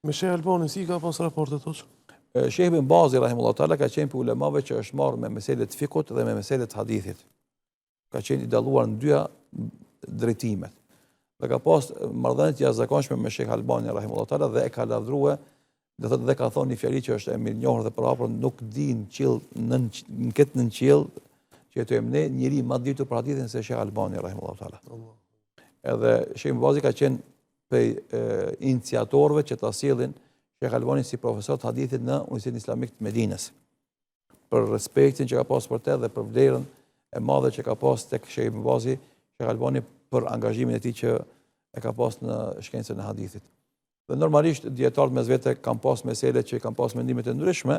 Me Sheh Albani si ka pas raportet toç? Sheh Ibn Bazi rahimullahu taala ka qenë për ulemave që është marrë me meselet fikut dhe me meselet hadithit. Ka qenë i dalluar në dyja drejtimet. Dhe ka pas marrëdhënie të jashtëzakonshme me Sheh Albani rahimullahu taala dhe e ka lavdruar, do thotë dhe ka thonë një fjali që është e mirënjohur dhe përhapur, nuk di në qiell në këtë nën qiell që jetojmë ne njëri më ditur për hadithin se Sheh Albani rahimullahu taala. Edhe Sheh Ibn Bazi ka qenë për iniciatorëve që ta sjellin Sheh Albani si profesor të hadithit në Universitetin Islamik të Medinës. Për respektin që ka pas për te dhe për vlerën e madhe që ka pas tek Sheh Ibn Bazi, Sheh Albani për angazhimin e tij që e ka pas në shkencën e hadithit. Dhe normalisht dietarët mes vete kanë pas mesele që kanë pas mendime të ndryshme,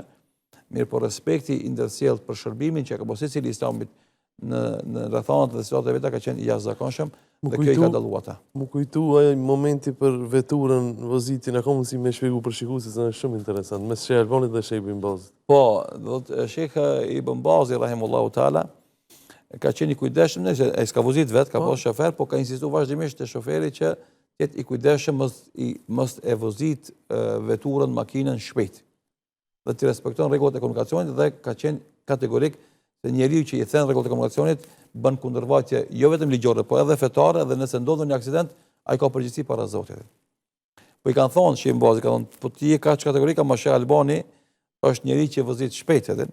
mirë po respekti i ndërsjellë për shërbimin që ka pas secili Islamit në rrethanat dhe situatat e veta ka qenë i jashtëzakonshëm dhe kjo i ka dalluar ata. Mu kujtu ai momenti për veturën Vozitin, ka mundësi me shpjegu për shikuesit se është shumë interesant mes Sheh Albanit dhe Sheh Ibn Bazit. Po, do të Sheh Ibn Bazi rahimullahu taala ka qenë i kujdesshëm, nëse ai s'ka vozit vet, ka pas shofer, po ka insistuar vazhdimisht te shoferi që jetë i kujdesshëm mos e vozit veturën, makinën shpejt. Dhe të respekton rregullat e komunikacionit dhe ka qenë kategorik se njeriu që i thën rregullat e komunikacionit bën kundërvajtje jo vetëm ligjore, po edhe fetare, dhe nëse ndodh një aksident, ai ka përgjegjësi para Zotit. Po i kanë thonë Sheh Ibn Bazi, ka thonë, po ti je kaq kategorik, ama Sheh Albani është njeriu që vozit shpejt edhe.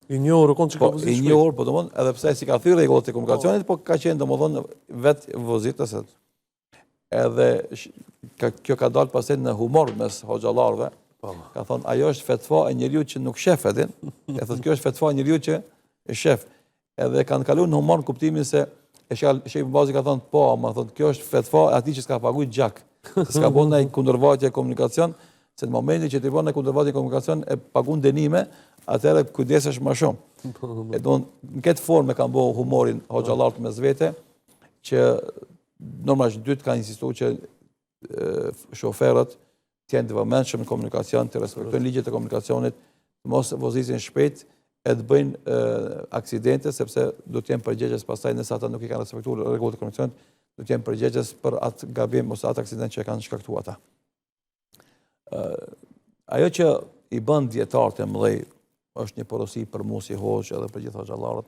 I njohur kon që ka vozit shpejt. I njohur, po domthon, edhe pse si ka thyrë rregullat e komunikacionit, po ka qenë domthon vet vozitës. Edhe kjo ka dalë pastaj në humor mes hoxhallarëve. Ka thonë, ajo është fetva e njeriu që nuk shef edhin. E thotë, kjo është fetva e njeriu që e shef. Edhe kanë kaluar në humor në kuptimin se Sheh Ibn Bazi ka thonë, po, ama thotë, kjo është fetva e atij që s'ka paguajt gjak. S'ka bën ndaj kundërvajtje komunikacion, se në momentin që ti bën ndaj kundërvajtje komunikacion e pagun dënime, atëherë kujdesesh më shumë. E don në këtë formë kanë bëu humorin hoxhallarët mes vete, që normalisht dytë kanë insistuar që shoferët të jenë të vëmendshëm në komunikacion, të respektojnë ligjet e komunikacionit, mos vozisin shpejt e të bëjnë aksidente, sepse do të jenë përgjegjës pastaj nëse ata nuk i kanë respektuar rregullat e komunikacionit, do të jenë përgjegjës për atë gabim ose atë aksident që e kanë shkaktuar ata. Ajo që i bën dietarët e mëdhej është një porosi për mua si hoxh edhe për gjithë hoxhallarët.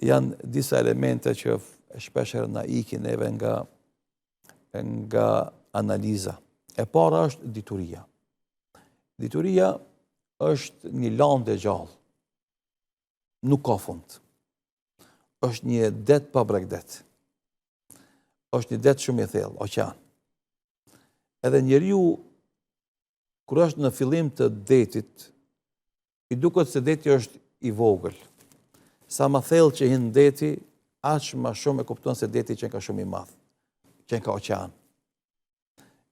Janë disa elemente që shpeshherë na ikin neve nga analiza. E para është dituria. Dituria është një lande gjallë. Nuk ka fund. Është një det pa bregdet. Është një det shumë i thellë, oqean. Edhe njeriu kur është në fillim të detit, i duket se deti është i vogël. Sa më thellë që hyn deti, aq më shumë e kupton se deti që ka shumë i madh, që ka oqean.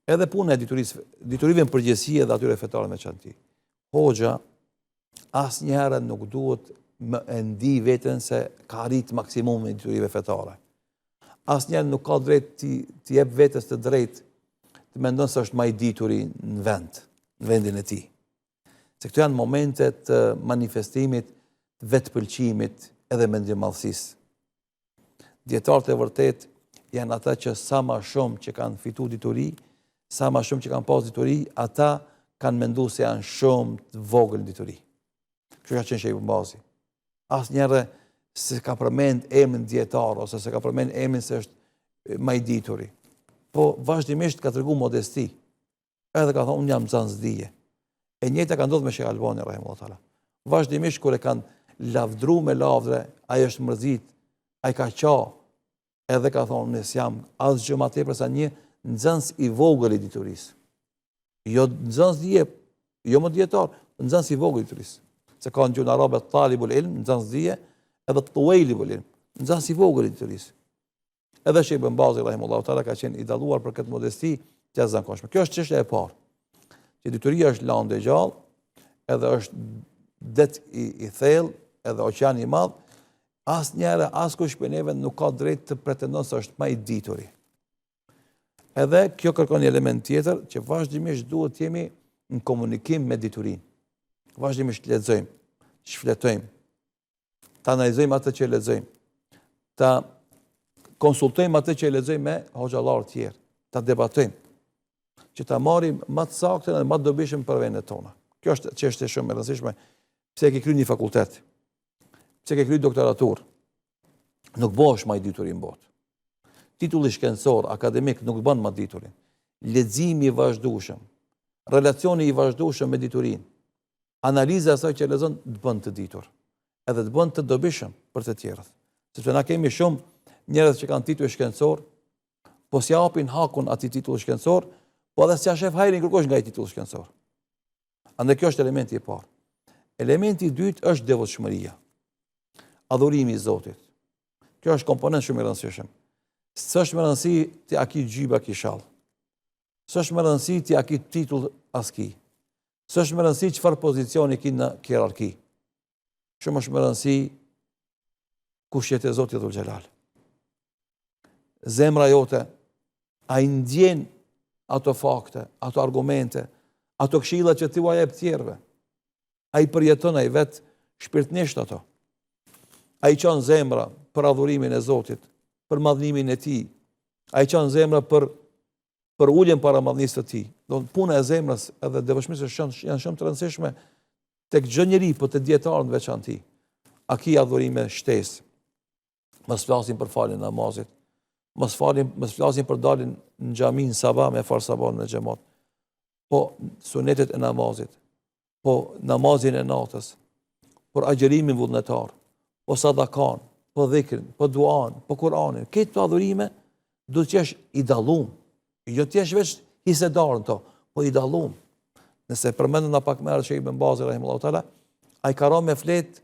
Edhe puna e diturive në përgjithësi edhe atyre fetare me veçantë. Hoxha asnjëherë nuk duhet më ndi veten se ka arrit maksimumin e diturive fetare. Asnjëherë nuk ka drejt të jep vetes të drejt të mendon se është më i dituri në vendin e tij. Se këto janë momente të manifestimit, të vetpëlqimit edhe mendimallësisë. Dietarët e vërtet janë ata që sa më shumë që kanë fituar dituri, sa më shumë që kanë pas dituri, ata kanë menduar se janë shumë të vogël dituri. Kështu ka qenë Sheh Ibn Bazi. Asnjëherë se ka përmend emrin dietar ose se ka përmend emrin se është më i dituri. Po vazhdimisht ka treguar modesti. Edhe ka thonë, unë jam nxënësdije. E njëjta ka ndodhur me Sheh Albani rahimahullahu taala. Vazhdimisht kur e kanë lavdruar me lavdre, ai është mërzit, ai ka qenë, edhe ka thonë, nëse jam asgjë më tepër se një nxënës i vogël i diturisë. Jo nxënësdije, jo më dietar, nxënës i vogël i diturisë. Se ka në gjuhën arabe talibul ilm, nxënësdije, edhe tuwailibul ilm, nxënës i vogël i diturisë. Edhe Sheh Ibn Bazi rahimahullahu taala ka qenë i dalluar për këtë modesti të jashtëzakonshme. Kjo është çështja e parë. Që dituria është lande gjallë, edhe është det i thellë, edhe oqean i madh. Asnjëherë askush prej neve nuk ka drejt të pretendon se është më i dituri. Edhe kjo kërkon një element tjetër që vazhdimisht duhet të jemi në komunikim me diturinë. Vazhdimisht lexojmë, shfletojmë, ta analizojmë atë që lexojmë, ta konsultojmë atë që lexojmë me hoxhallarë të tjerë, ta debatojmë. që ta marrim më të saktën dhe më të dobishëm për vendet tona. Kjo është çështje shumë e rëndësishme. Pse ke kryer një fakultet? Pse ke kryer doktoraturë? Nuk bëhesh më i ditur në botë. Titulli shkencor, akademik nuk bën më diturin. Leximi i vazhdueshëm, relacioni i vazhdueshëm me diturinë, analiza e asaj që lexon të bën të ditur, edhe të bën të dobishëm për të tjerët. Sepse na kemi shumë njerëz që kanë titull shkencor, po si japin hakun atij titulli shkencor, po edhe s'ja shef hajrin kërkosh nga ai titull shkencor. Andaj kjo është elementi i parë. Elementi i dytë është devotshmëria. Adhurimi i Zotit. Kjo është komponent shumë i rëndësishëm. S'është më rëndësi ti a ki gjyba ki shall. S'është më rëndësi ti a ki titull as ki. S'është më rëndësi çfarë pozicioni ki në hierarki. Shumë është më rëndësi kush jetë e Zotit Dhul Xhelal. Zemra jote a i ndjen ato fakte, ato argumente, ato këshilla që ti u jep tjerëve. A i përjeton ai vetë shpirtnisht ato. A i qanë zemra për adhurimin e Zotit, për madhnimin e tij. A i qanë zemra për uljen para madhnisë të tij. Do puna e zemrës edhe devotshmërisë janë shumë të rëndësishme tek çdo njeri, po te dietarët në veçantë. A ki adhurime shtesë. Mos flasim për faljen e namazit. Mos flasim për dalin në xhami në sabah me fal sabah në xhamat. Po sunetet e namazit, po namazin e natës, por agjerimin vullnetar, po sadakan, po dhikrin, po duan, po Kur'anin. Këto adhurime do të jesh i dallum. Jo të jesh veç hisedar në to, po i dallum. Nëse përmendën pak më herët Sheikh Ibn Bazi rahimahullahu taala, ai ka rënë me flet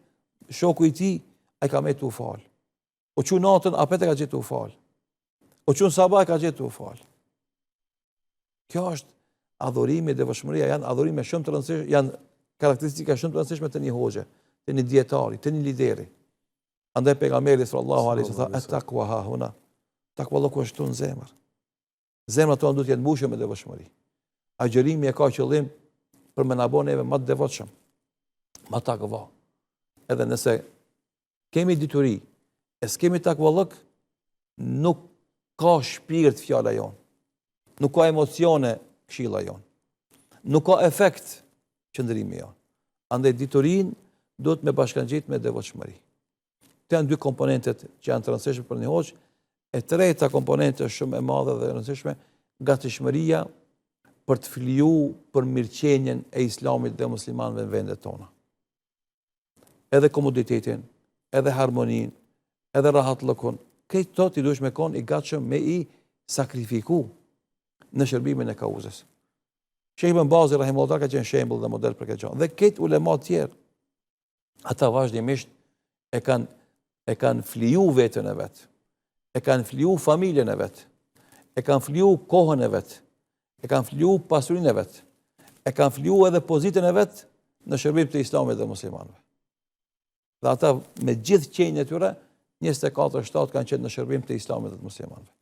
shoku i tij, ai ka me tu fal. O çu natën apo te ka gjetur fal. O çu sabah ka gjetur fal. Kjo është adhurimi, devotshmëria, janë adhurime shumë të rëndësishme, janë karakteristika shumë të rëndësishme të një hoxhe, të një dietari, të një lideri. Andaj pejgamberi sallallahu alaihi wasallam thotë at-taqwa ha huna. Takvallahu është në zemër. Zemra tonë duhet të jetë mbushur me devotshmëri. Agjerimi e ka qëllim për me na bënë neve më të devotshëm, më takva. Edhe nëse kemi dituri, e s'kemi takvallëk, nuk ka shpirt fjala jon. Nuk ka emocione këshilla jon. Nuk ka efekt qëndrimi jon. Andaj diturin duhet me bashkangjit me devotshmëri. Këto janë dy komponentet që janë të rëndësishme për një hoxh. E treta komponente është shumë e madhe dhe e rëndësishme, gatishmëria për të fliju për mirëqenjen e islamit dhe muslimanëve në vendet tona. Edhe komoditetin, edhe harmonin, edhe rahatlëkun, këto ti duhesh me kon i gatshëm me i sakrifiku në shërbimin e kauzës. Sheikh Ibn Bazi rahimahullahu taala ka qenë shembull dhe model për këtë gjë. Dhe këtë ulema të tjerë, ata vazhdimisht e kanë fliju veten e vet. E kanë fliju familjen e vet. E kanë fliju kohën e vet. E kanë fliju pasurinë e vet. E kanë fliju edhe pozitën e vet në shërbim të islamit dhe muslimanëve. Dhe ata me gjithë qenjën e tyre 24/7 kanë qenë në shërbim të islamit dhe të muslimanëve.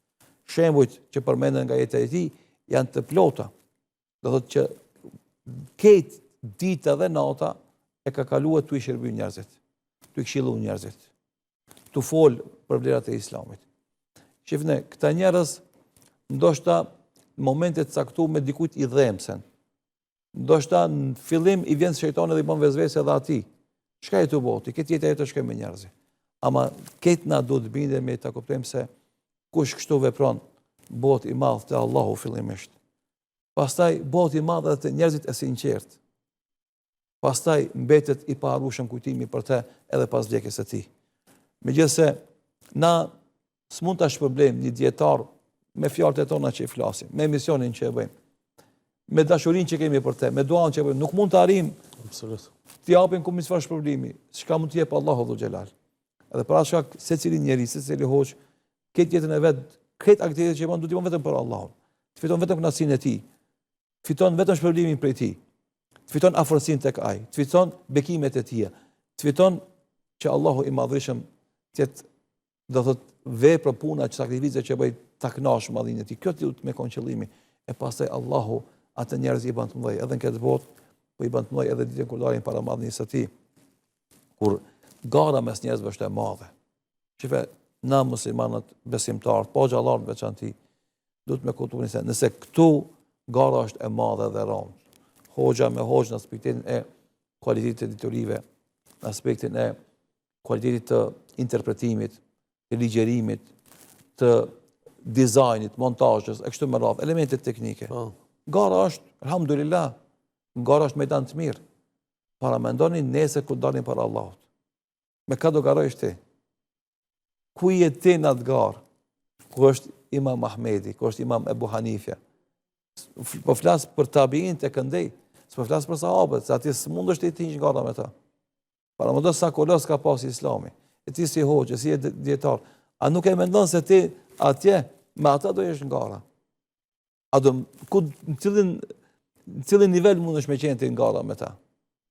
Shembujt që përmenden nga jeta e tij janë të plota. Do thotë që këtë dita dhe nata e ka kaluar tu i shërbim njerëzit, tu i këshillu njerëzit, tu fol për vlerat e islamit. Shifne, këta njerëz ndoshta në momentet caktuar me dikujt i dhemsen. Ndoshta në fillim i vjen shejtani dhe i bën vezvese edhe atij. Çka e tu boti? Këtë jetë ajo të shkojmë me njerëz. Ama këtë na duhet bindemi ta kuptojmë se kush kështu vepron, bëhet i madh te Allahu fillimisht. Pastaj bëhet i madh edhe te njerëzit e sinqert. Pastaj mbetet i paharrueshëm kujtimi për të edhe pas vdekjes së tij. Megjithëse na s'mund ta shpërblejmë një dietar me fjalët e tona që i flasim, me misionin që e bëjmë, me dashurinë që kemi për të, me duan që e bëjmë, nuk mund të arrijmë Absolut. të japim ku çfarë shpërblimi, çka mund të jep Allahu Dhul Xhelal. Edhe për atë shkak secili njeri, secili hoç, këtë jetën e vet, këtë aktivitetet që bën duhet të bëjmë vetëm për Allahun. Të fiton vetëm kënaqësinë e tij. Të fiton vetëm shpërblimin prej tij. Të fiton afërsinë tek ai. Të fiton bekimet e tij. Të fiton që Allahu i madhrishëm të jetë, do thotë, vepra, puna, sakrifica që bëj ta kënaqsh madhinë e tij. Kjo duhet me kon qëllimi. E pastaj Allahu atë njerëz i bën të mëdhej edhe në këtë botë, po i bën të mëdhej edhe ditën kur dalin para madhnisë së tij. Kur gara mes njerëzve është e madhe. Shifë, na muslimanët besimtarë, po xhallarët veçantë, duhet me kuptoni se nëse këtu gara është e madhe dhe rënd. Hoxha me hoxh në aspektin e kualitetit të editorive, në aspektin e kualitetit të interpretimit, të ligjerimit, të dizajnit, montazhës, e kështu me radhë, elementet teknike. Gara është, alhamdulillah, gara është mejdan të mirë. Para mendoni nese ku dalin para Allahut. Me ka do garojsh ti? Ku je ti në atë garë? Ku është Imam Ahmedi, ku është Imam Ebu Hanifja? Po flasë për tabiin të këndej, s'po flasë për sahabët, se ati së mund është ti një gara me ta. Para më do sa kolos ka pas islami. E ti si hoqë, si e djetar. A nuk e mendon se ti atje, me ata do jesh në gara? A do, në cilin nivel mund është me qenë ti në gara me ta?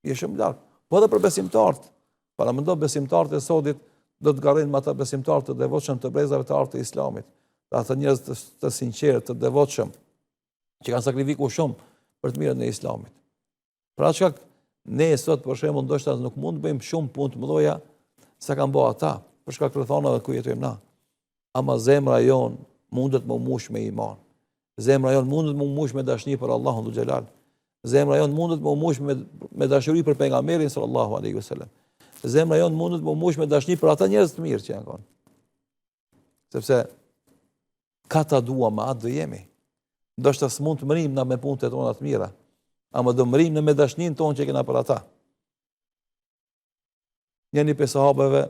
Je shumë lartë. Po edhe për besimtartë. Para më do besimtarët e sodit do të garojnë me ata besimtarë të devotshëm të brezave të artë të islamit. Dhe ata njerëz të sinqertë, të devotshëm, që kanë sakrifikuar shumë për të mirën e islamit. Pra çka ne sot për shembull ndoshta nuk mund të bëjmë shumë punë të mëdha sa kanë bërë ata, për shkak të rrethonave ku jetojmë na. Ama zemra jon mundet më mush me iman. Zemra jon mundet më mush me dashni për Allahun dhul xhelal. Zemra jon mundet më mush me dashuri për pejgamberin sallallahu alaihi wasallam. Zemra jon mundet më mush me dashni për ata njerëz të mirë që janë kanë. Sepse ka ta dua me atë do jemi. Ndoshta s'mund të mërim na me punët tona të mira, ama do mërim në me dashnin tonë që kena për ata. Njëri prej sahabeve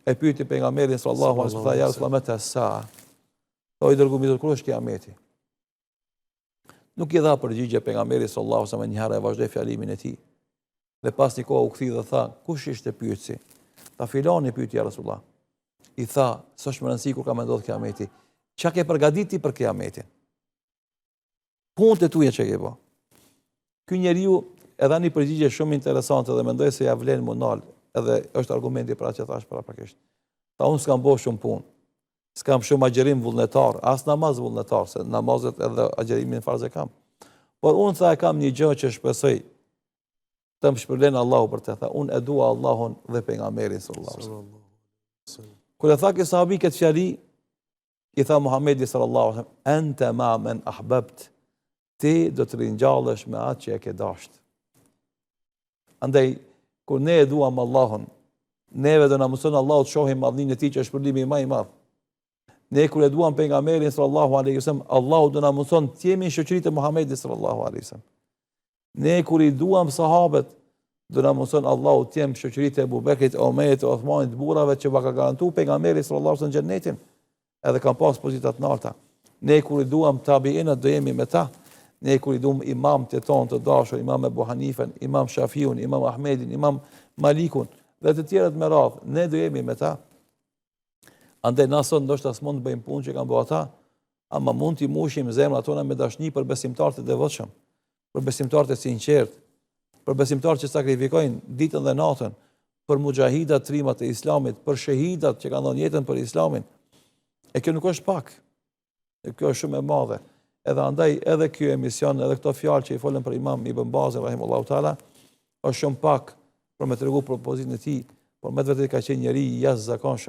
e pyeti pejgamberin sallallahu alaihi wasallam, ja Rasulullah sa. O i dërguar i kush kiameti? Nuk i dha përgjigje pejgamberit sallallahu alaihi wasallam, një herë e vazhdoi fjalimin e tij. Dhe pas një kohë u kthi dhe tha, kush ishte pyetësi? Ta filoni pyeti ja Rasulullah. I tha, s'është më rëndësi kur ka me ndodhë kiameti. Qa ke përgaditi për kiametin? Punët e tuja që ke po. Ky njeriu edhe një përgjigje shumë interesante dhe mendoj se ja vlen më nal, edhe është argumenti për atë që thash paraprakisht. Ta unë s'kam bo shumë punë, s'kam shumë agjerim vullnetar, as namaz vullnetar, se namazet edhe agjerimin farz e kam. Por unë tha e kam një gjë që shpresoj të më shpërlen Allahu për të tha, unë e dua Allahun dhe pejgamberin sallallahu alaihi wasallam. Kur e tha ke sahabi këtë fjali, i tha Muhamedi sallallahu alaihi wasallam, ente ma men ahbabt, ti do të ringjallesh me atë që e ke dasht. Andaj, kur ne e duam Allahun, neve do na mëson Allahu të shohim madhninë e tij që është shpërblimi më i madh. Ne kur e duam pejgamberin sallallahu alaihi wasallam, Allahu do na mëson të jemi në shoqëritë e Muhamedit sallallahu alaihi wasallam. Ne kur i duam sahabët, do na mëson Allahu të jemi në shoqëritë e Abu Bekrit, Omerit, Uthmanit, burrave që ka garantuar pejgamberi sallallahu alaihi wasallam xhenetin, edhe kanë pas pozita të larta. Ne kur i duam tabiinat do jemi me ta. Ne kur i duam imam të tonë të dashur, imam Ebu Hanifen, imam Shafiun, imam Ahmedin, imam Malikun, dhe të tjerët me radhë, ne do jemi me ta. Andaj na sot ndoshta s'mund të bëjmë punë që kanë bërë ata, ama mund t'i mushim zemrat tona me dashni për besimtarët e devotshëm, për besimtarët e sinqertë, për besimtarët që sakrifikojnë ditën dhe natën, për mujahidat trimat e islamit, për shahidat që kanë dhënë jetën për islamin. E kjo nuk është pak. E kjo është shumë e madhe. Edhe andaj edhe ky emision, edhe këto fjalë që i folën për Imam Ibn Bazin rahimahullahu taala, është shumë pak për me tregu propozitën e tij, por me vetë ka qenë njëri i jashtëzakonshëm.